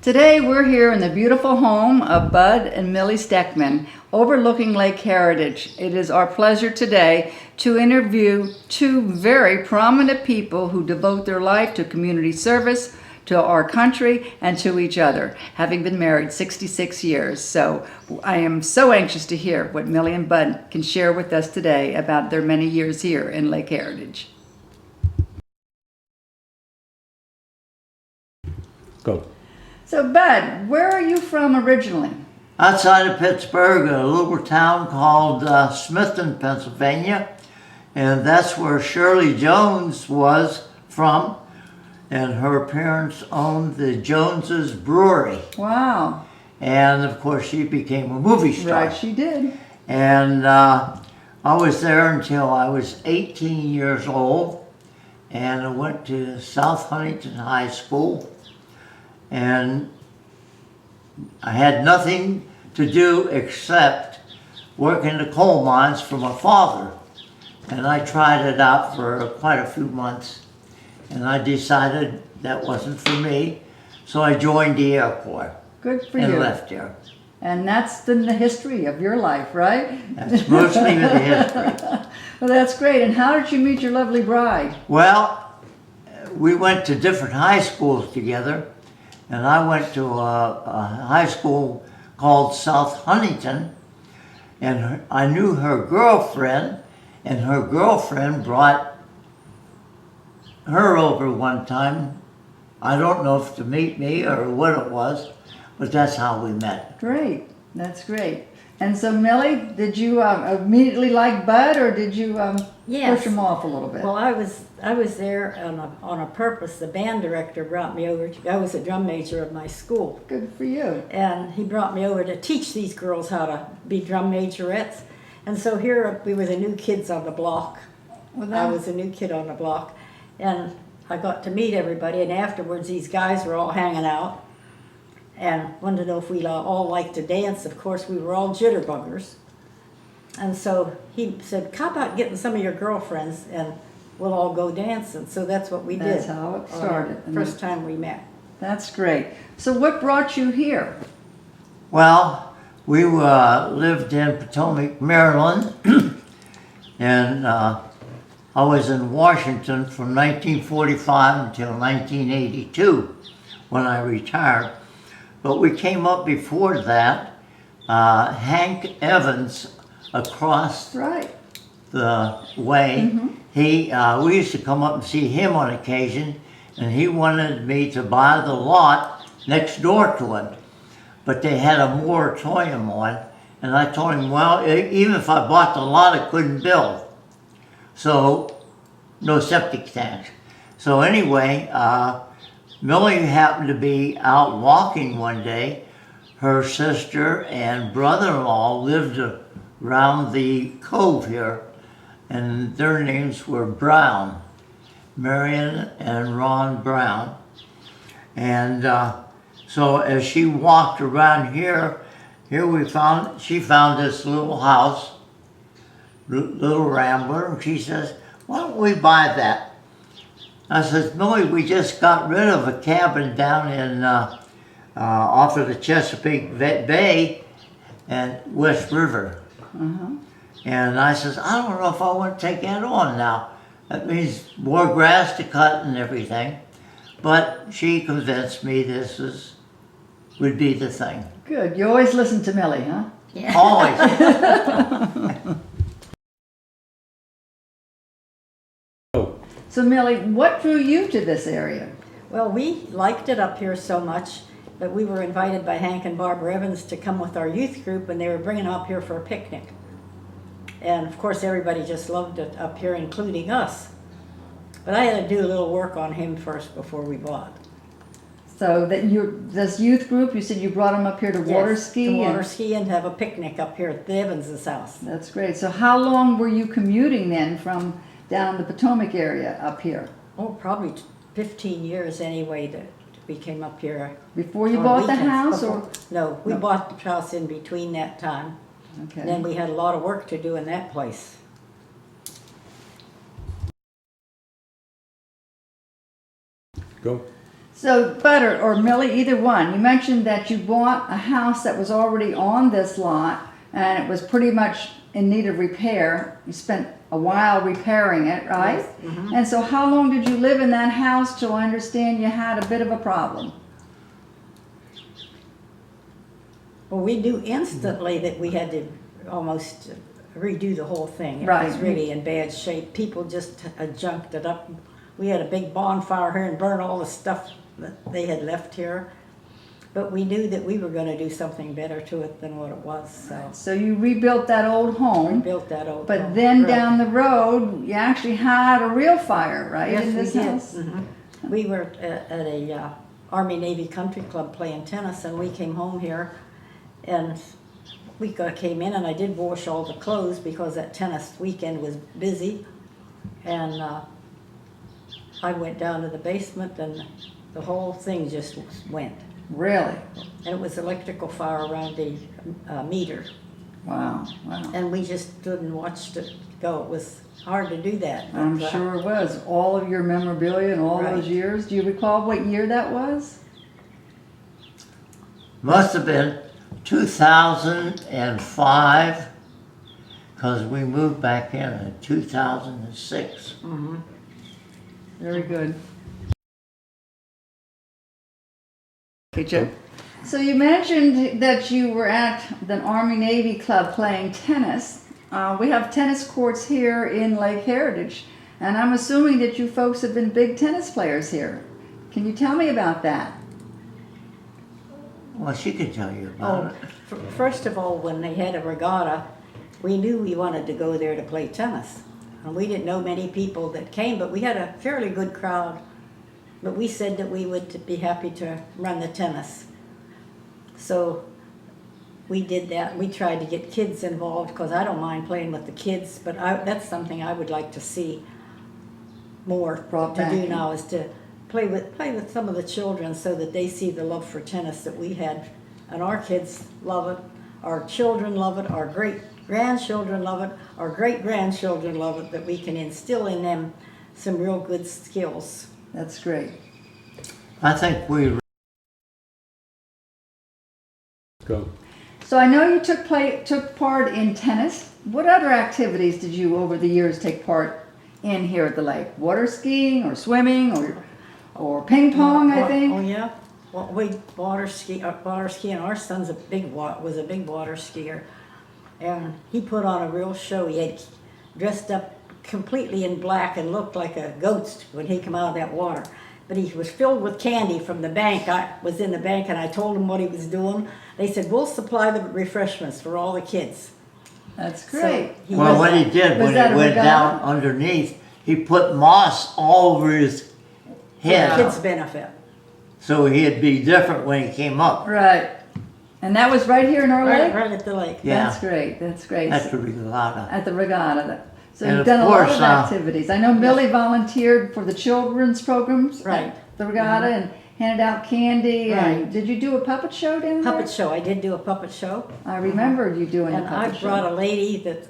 Today we're here in the beautiful home of Bud and Millie Steckman, overlooking Lake Heritage. It is our pleasure today to interview two very prominent people who devote their life to community service, to our country, and to each other, having been married 66 years. So I am so anxious to hear what Millie and Bud can share with us today about their many years here in Lake Heritage. Go. So Bud, where are you from originally? Outside of Pittsburgh, a little town called Smithton, Pennsylvania, and that's where Shirley Jones was from, and her parents owned the Joneses Brewery. Wow. And of course she became a movie star. Right, she did. And I was there until I was 18 years old, and I went to South Huntington High School, and I had nothing to do except work in the coal mines for my father. And I tried it out for quite a few months, and I decided that wasn't for me, so I joined the Air Corps. Good for and you. left there. And that's the history of your life, right? That's mostly the history. Well, that's great. And how did you meet your lovely bride? Well, we went to different high schools together, and I went to a high school called South Huntington, and I knew her girlfriend, and her girlfriend brought her over one time. I don't know if to meet me or what it was, but that's how we met. Great. That's great. And so, Millie, did you immediately like Bud, or did you Yes. push him off a little bit? Well, I was there on a purpose. The band director brought me over. I was a drum major of my school, Good for you. and he brought me over to teach these girls how to be drum majorettes. And so here we were the new kids on the block. Well, I was a new kid on the block, and I got to meet everybody. And afterwards, these guys were all hanging out and wanted to know if we all liked to dance. Of course, we were all jitterbuggers. And so he said, how about getting some of your girlfriends and we'll all go dancing. So that's what we did. That's how it started. On the first time we met. That's great. So what brought you here? Well, we lived in Potomac, Maryland, and I was in Washington from 1945 until 1982 when I retired. But we came up before that. Hank Evans across Right. the way, we used to come up and see him on occasion, and he wanted me to buy the lot next door to him. But they had a moratorium on, and I told him, well, even if I bought the lot, I couldn't build. So, no septic tanks. So anyway, Millie happened to be out walking one day. Her sister and brother-in-law lived around the cove here, and their names were Brown, Marion and Ron Brown. And so as she walked around here she found this little house, little rambler, and she says, why don't we buy that? I said, Millie, we just got rid of a cabin down in off of the Chesapeake Bay and West River. And I says, I don't know if I want to take that on now. That means more grass to cut and everything. But she convinced me this would be the thing. Good. You always listen to Millie, huh? Yeah. Always. Go. So Millie, what drew you to this area? Well, we liked it up here so much that we were invited by Hank and Barbara Evans to come with our youth group, and they were bringing up here for a picnic. And of course, everybody just loved it up here, including us. But I had to do a little work on him first before we bought. So this youth group, you said you brought them up here to water Yes, ski? to water ski and have a picnic up here at the Evans' house. That's great. So how long were you commuting then from down the Potomac area up here? Oh, probably 15 years anyway that we came up here. Before you on bought the weekends. house, or? No, we No. bought the house in between that time. Okay. And then we had a lot of work to do in that place. Go. So, Butter or Millie, either one, you mentioned that you bought a house that was already on this lot and it was pretty much in need of repair. You spent a while repairing it, right? Yes, mhm. And so how long did you live in that house till I understand you had a bit of a problem? Well, we knew instantly that we had to almost redo the whole thing. It Right. was really in bad shape. People just junked it up. We had a big bonfire here and burned all the stuff that they had left here. But we knew that we were going to do something better to it than what it was. So So you rebuilt that old we home, built that old but home. then Right. down the road, you actually had a real fire, right? Yes, in we this did. house? Mhm. We were at a Army-Navy country club playing tennis, and we came home here, and came in, and I did wash all the clothes because that tennis weekend was busy, and I went down to the basement, and the whole thing just went. Really? And it was electrical fire around the meter, Wow, wow. and we just stood and watched it go. It was hard to do that. but, I'm sure it was. All of your memorabilia and all Right. those years. Do you recall what year that was? Must have been 2005, because we moved back in 2006. Very good. Okay, Joe. So you mentioned that you were at the Army-Navy Club playing tennis. We have tennis courts here in Lake Heritage, and I'm assuming that you folks have been big tennis players here. Can you tell me about that? Well, she can tell you about it. First of all, when they had a regatta, we knew we wanted to go there to play tennis. And we didn't know many people that came, but we had a fairly good crowd. But we said that we would be happy to run the tennis. So we did that. We tried to get kids involved because I don't mind playing with the kids, but that's something I would like to see more Brought to back do in. now, is to play with some of the children so that they see the love for tennis that we had. And our kids love it, our children love it, our great-grandchildren love it, our great-grandchildren love it, that we can instill in them some real good skills. That's great. I think we Go. So I know you took part in tennis. What other activities did you over the years take part in here at the lake? Water skiing or swimming or ping pong, I Oh think? yeah, well, we water ski, and our son's was a big water skier, and he put on a real show. He had dressed up completely in black and looked like a ghost when he came out of that water. But he was filled with candy from the bank. I was in the bank and I told him what he was doing. They said, we'll supply the refreshments for all the kids. That's So great. Well, was- what he did was when that it a went regatta? down underneath, he put moss all over his for the head, kids' benefit. so he'd be different when he came up. Right. And that was right here in our lake? Right at the lake. Yeah. That's great. That's great. That's the regatta. At the regatta. So And you've of done a lot course, of activities. I know Millie volunteered for the children's programs Right. at the regatta and handed out candy. And Right. did you do a puppet show down there? Puppet show. I did do a puppet show. I remembered you doing And a I puppet brought show. a lady that,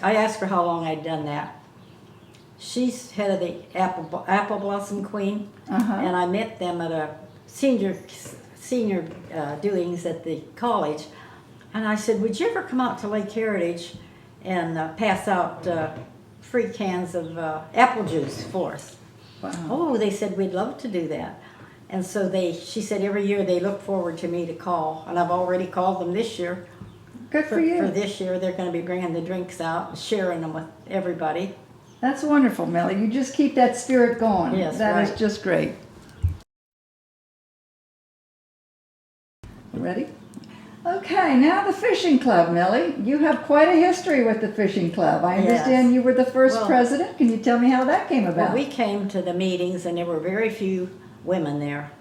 I asked her how long I'd done that. She's head of the Apple Blossom Queen, Uh-huh. and I met them at a senior doings at the college. And I said, would you ever come out to Lake Heritage and pass out free cans of apple juice for us? Wow. Oh, they said, we'd love to do that. And so she said every year they look forward to me to call, and I've already called them this year. Good for you. For this year, they're going to be bringing the drinks out and sharing them with everybody. That's wonderful, Millie. You just keep that spirit going. Yes, That is right. just great. Ready? Okay, now the fishing club, Millie. You have quite a history with the fishing club. I Yes. understand you were the first Well- president. Can you tell me how that came about? Well, we came to the meetings and there were very few women there.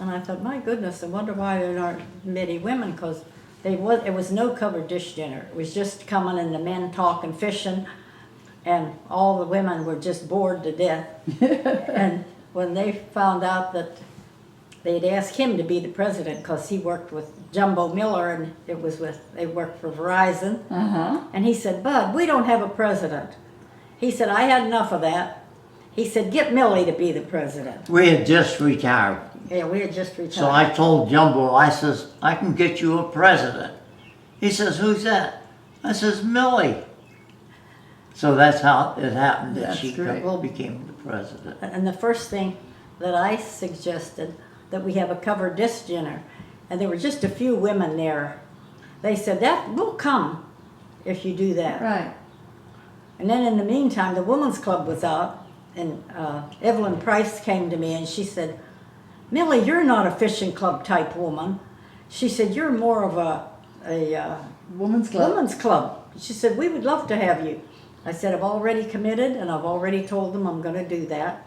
And I thought, my goodness, I wonder why there aren't many women, because it was no covered dish dinner. It was just coming and the men talking fishing, and all the women were just bored to death. And when they found out that they'd asked him to be the president because he worked with Jumbo Miller, and they worked for Verizon. Uh-huh. And he said, Bud, we don't have a president. He said, I had enough of that. he said, get Millie to be the president. We had just retired. Yeah, we had just retired. So I told Jumbo, I says, I can get you a president. He says, who's that? I says, Millie. So that's how it happened that That's she great. became the president. And the first thing that I suggested, that we have a covered disc dinner, and there were just a few women there. They said, that will come if you do that. Right. And then in the meantime, the women's club was out, and Evelyn Price came to me and she said, Millie, you're not a fishing club type woman. She said, you're more of a Women's club. women's club. She said, we would love to have you. I said, I've already committed and I've already told them I'm going to do that.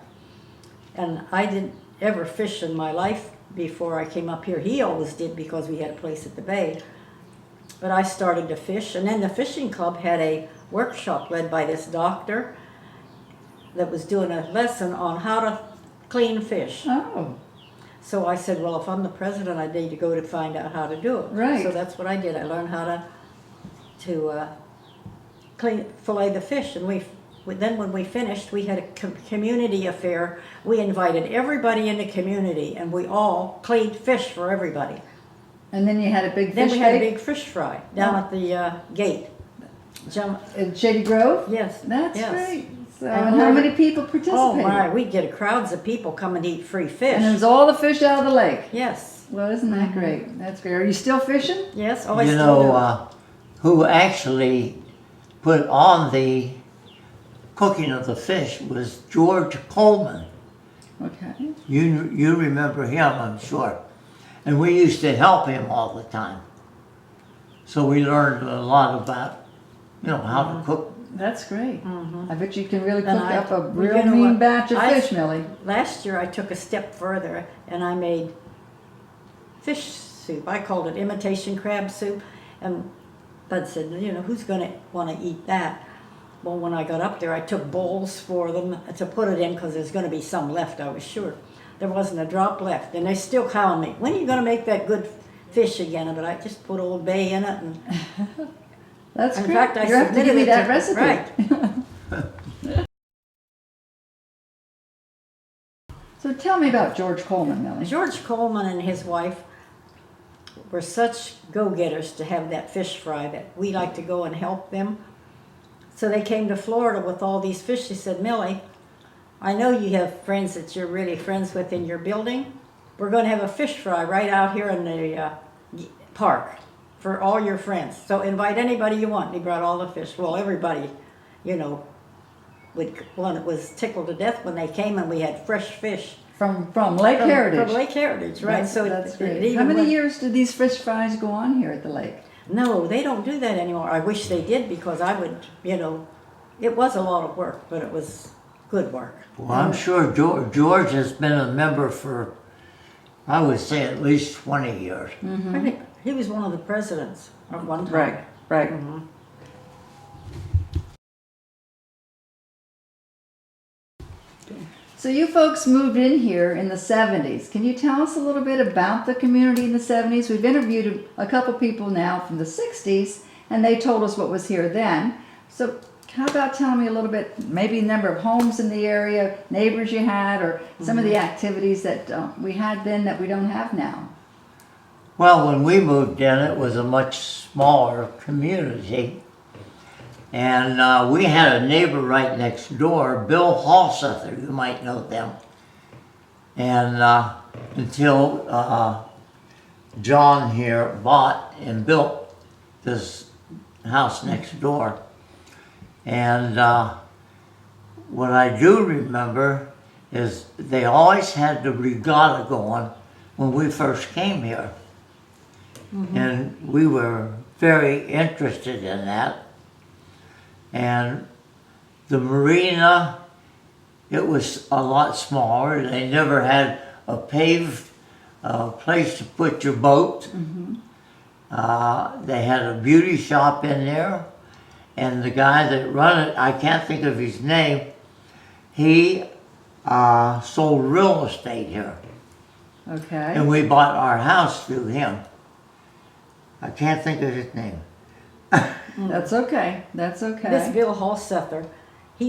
And I didn't ever fish in my life before I came up here. He always did because we had a place at the bay. But I started to fish, and then the fishing club had a workshop led by this doctor that was doing a lesson on how to clean fish. Oh, So I said, well, if I'm the president, I need to go to find out how to do it. Right. So that's what I did. I learned how to fillet the fish, and then when we finished, we had a community affair. We invited everybody in the community, and we all cleaned fish for everybody. and then you had a big Then fish we had a cake big fish fry down at the gate. in Shady Grove? Yes. That's yes. great. So, And and how we- many people participated? Oh my, we'd get crowds of people come and eat free fish. And it was all the fish out of the lake. Yes. Well, isn't that great? That's great. Are you still fishing? Yes. Oh, I You still do. know, who actually put on the cooking of the fish was George Coleman. Okay. You remember him, I'm sure. And we used to help him all the time. So we learned a lot about, how to cook. That's great. I bet you can really cook And up a well, real you know mean what? batch of I- fish, Millie. Last year I took a step further and I made fish soup. I called it imitation crab soup. And Bud said, who's going to want to eat that? Well, when I got up there, I took bowls for them to put it in because there's going to be some left, I was sure. There wasn't a drop left. And they're still calling me, when are you going to make that good fish again? But I just put Old Bay in it. And That's in great. fact, I you have to give submitted me it that to- recipe. Right. So tell me about George Coleman, Millie. George Coleman and his wife were such go-getters to have that fish fry that we like to go and help them. So they came to Florida with all these fish. They said, Millie, I know you have friends that you're really friends with in your building. We're going to have a fish fry right out here in the park for all your friends. So invite anybody you want. And he brought all the fish. Well, everybody, was tickled to death when they came and we had fresh fish. From Lake Heritage. From Lake Heritage, right. That's it great. even How many went- years did these fish fries go on here at the lake? No, they don't do that anymore. I wish they did because I would, it was a lot of work, but it was good work. Well, I'm sure George has been a member for, I would say, at least 20 years. I think he was one of the presidents at one time. Right, right. So you folks moved in here in the 70s. Can you tell us a little bit about the community in the 70s? We've interviewed a couple people now from the 60s, and they told us what was here then. So how about telling me a little bit, maybe the number of homes in the area, neighbors you had, or some of the activities that we had then that we don't have now? Well, when we moved in, it was a much smaller community. And we had a neighbor right next door, Bill Halsether, you might know them. And until John here bought and built this house next door. And what I do remember is they always had the regatta going when we first came here. And we were very interested in that. And the marina, it was a lot smaller. They never had a paved place to put your boat. They had a beauty shop in there. And the guy that run it, I can't think of his name, he sold real estate here. Okay. And we bought our house through him. I can't think of his name. That's okay. That's okay. This Bill Halsether,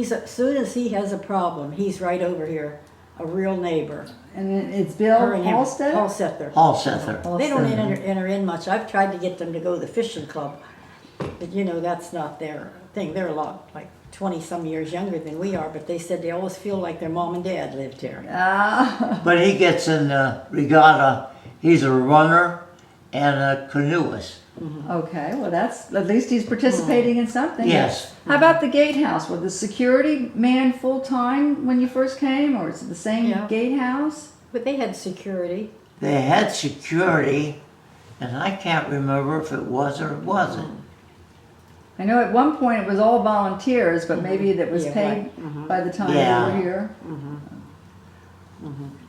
as soon as he has a problem, he's right over here, a real neighbor. And it's Bill Her and him, Halstead? Halsether. Halsether. They don't enter in much. I've tried to get them to go to the fishing club, but you know, that's not their thing. They're a lot, like 20-some years younger than we are, but they said they always feel like their mom and dad lived here. Ah, But he gets in the regatta. He's a runner and a canoeist. okay, well that's, at least he's participating in something. Yes. How about the gatehouse? Was the security man full-time when you first came, or is it the same Yeah. gatehouse? But they had security. They had security, and I can't remember if it was or it wasn't. I know at one point it was all volunteers, but maybe that was Yeah, paid right. by the time Yeah. they were here.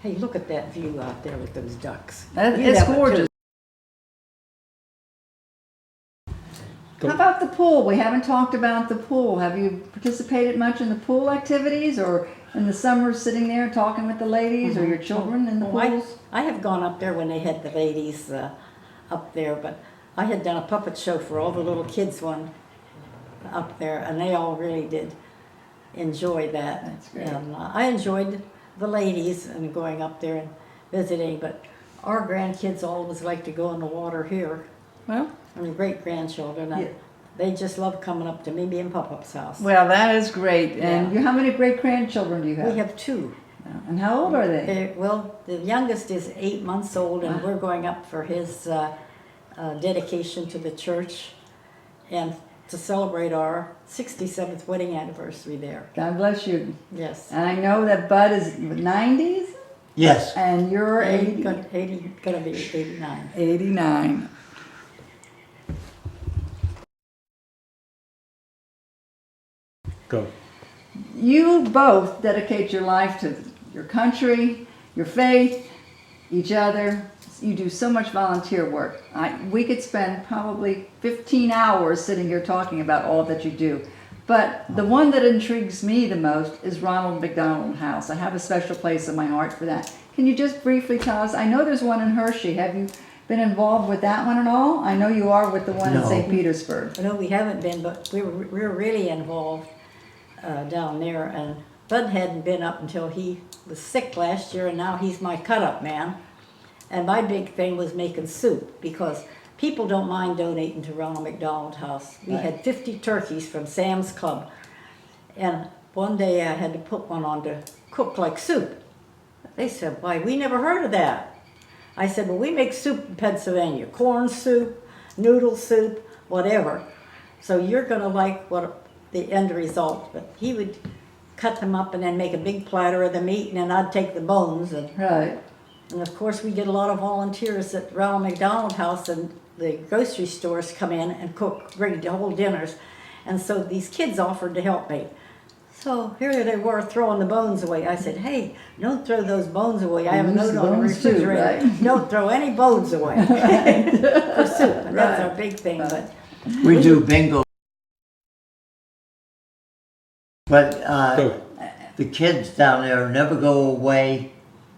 Hey, look at that view out there with those ducks. That- You'd It's have it, too. gorgeous. Go. How about the pool? We haven't talked about the pool. Have you participated much in the pool activities, or in the summer sitting there talking with the ladies or your children in the Well, pools? I have gone up there when they had the ladies up there, but I had done a puppet show for all the little kids one up there, and they all really did enjoy that. That's great. And I enjoyed the ladies and going up there and visiting, but our grandkids always like to go in the water here, Well, and the great-grandchildren, and Yeah. they just love coming up to Mimi and Pop-Up's house. well, that is great. And Yeah. how many great grandchildren do you have? We have two. And how old are they? Well, the youngest is 8 months old, and we're going up for his dedication to the church and to celebrate our 67th wedding anniversary there. God bless you. Yes. And I know that Bud is 90s, Yes. and you're 80, Gonna be 89. 89. Go. You both dedicate your life to your country, your faith, each other. You do so much volunteer work. We could spend probably 15 hours sitting here talking about all that you do. But the one that intrigues me the most is Ronald McDonald House. I have a special place in my heart for that. Can you just briefly tell us? I know there's one in Hershey. Have you been involved with that one at all? I know you are with the one in No. St. Petersburg. No, we haven't been, but we're really involved down there. And Bud hadn't been up until he was sick last year, and now he's my cut-up man. And my big thing was making soup, because people don't mind donating to Ronald McDonald House. We Right. had 50 turkeys from Sam's Club. And one day I had to put one on to cook like soup. They said, why, we never heard of that. I said, well, we make soup in Pennsylvania. Corn soup, noodle soup, whatever. So you're gonna like what the end result. But he would cut them up and then make a big platter of the meat, and then I'd take the bones. Right. And of course, we get a lot of volunteers at Ronald McDonald House, and the grocery stores come in and cook, bring the whole dinners. And so these kids offered to help me. So here they were throwing the bones away. I said, hey, don't throw those bones away. I have a Use note the on the bones too, refrigerator. right? Don't throw any bones away for soup. And that's Right. our big thing. But We do bingo. But Go. the kids down there never go away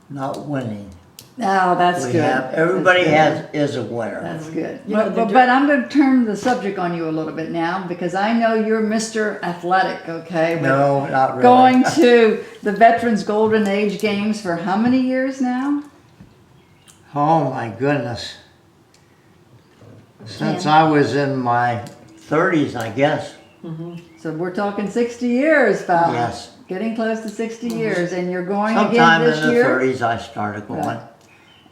not winning. Oh, that's We good. have, everybody That's good. is a winner. That's good. You know, But I'm going to turn the subject on you a little bit now, because I know you're Mr. Athletic, okay? With No, not really. Going to the Veterans Golden Age Games for how many years now? Oh my goodness. Since I was in my 30s, I guess. So we're talking 60 years, Bob. Yes. Getting close to 60 years, and you're going Sometime again in this the year? 30s I started going. Right.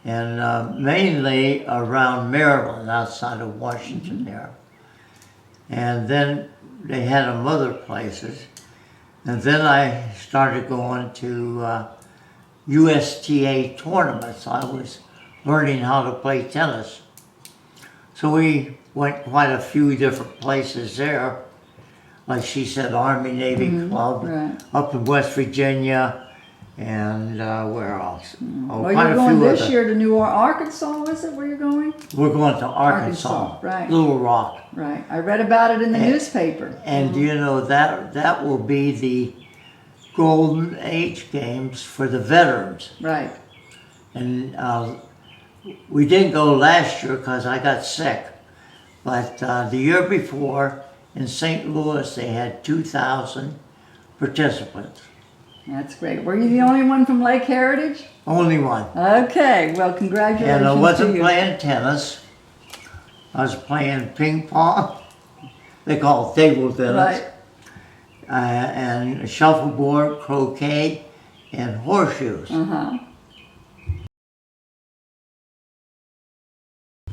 And mainly around Maryland, outside of Washington there. And then they had them other places. And then I started going to USTA tournaments. I was learning how to play tennis. So we went quite a few different places there. Like she said, Army Navy Club, right. up in West Virginia, and where else? Oh, Well, quite you're a going few this other- year to New Arkansas, was it, where you're going? We're going to Arkansas, Arkansas, right. Little Rock. Right. I read about it in the Yeah. newspaper. And you know, that will be the Golden Age Games for the veterans. Right. And we didn't go last year because I got sick. But the year before in St. Louis, they had 2,000 participants. That's great. Were you the only one from Lake Heritage? Only one. Okay, well, congratulations And I to wasn't you. playing tennis. I was playing ping pong. They call it table tennis. Right. And shuffleboard, croquet, and horseshoes. Uh-huh.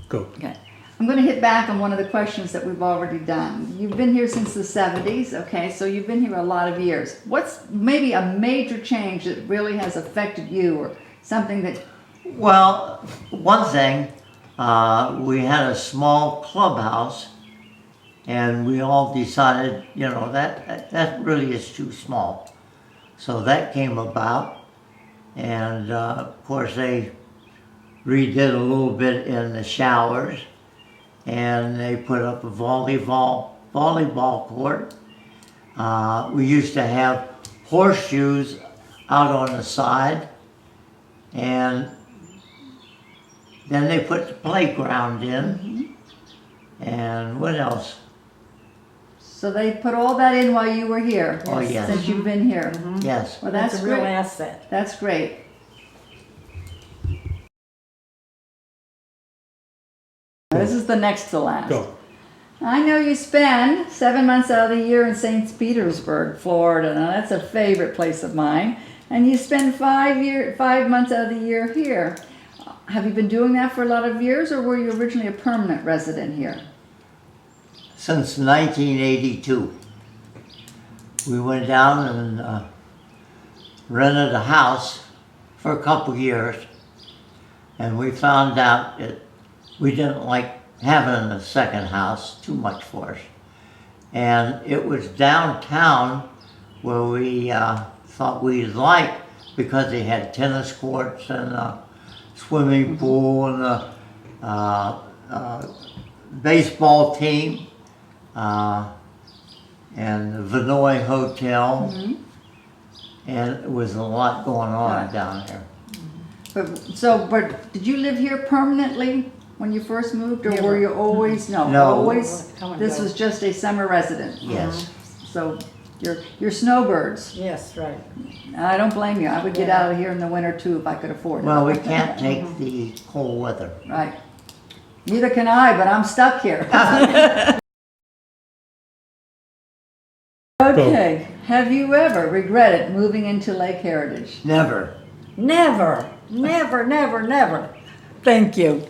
Go. Okay. I'm going to hit back on one of the questions that we've already done. You've been here since the 70s, okay? So you've been here a lot of years. What's maybe a major change that really has affected you, or something that... Well, one thing, we had a small clubhouse, and we all decided, you know, that really is too small. So that came about, and of course they redid a little bit in the showers, and they put up a volleyball court. We used to have horseshoes out on the side, and then they put the playground in. And what else? So they put all that in while you were here? Oh, yes. Since you've been here? Yes. Well, that's a real great. asset. That's great. This is the next to last. Go. I know you spend 7 months out of the year in St. Petersburg, Florida. Now that's a favorite place of mine. And you spend 5 months out of the year here. Have you been doing that for a lot of years, or were you originally a permanent resident here? Since 1982. We went down and rented a house for a couple years, and we found out that we didn't like having a second house, too much for us. And it was downtown where we thought we'd like, because they had tennis courts and a swimming pool and a baseball team, and the Vinoy Hotel, and it was a lot going on Right. down there. But did you live here permanently when you first moved, or Never. were you always, no, No. always, Come and this go. was just a summer resident? Yes. So you're snowbirds. Yes, right. I don't blame you. I would get Yeah. out of here in the winter too if I could afford it. Well, we can't take the cold weather. Right. Neither can I, but I'm stuck here. Okay. Have you ever regretted moving into Lake Heritage? Never. Never, never, never, never. Thank you.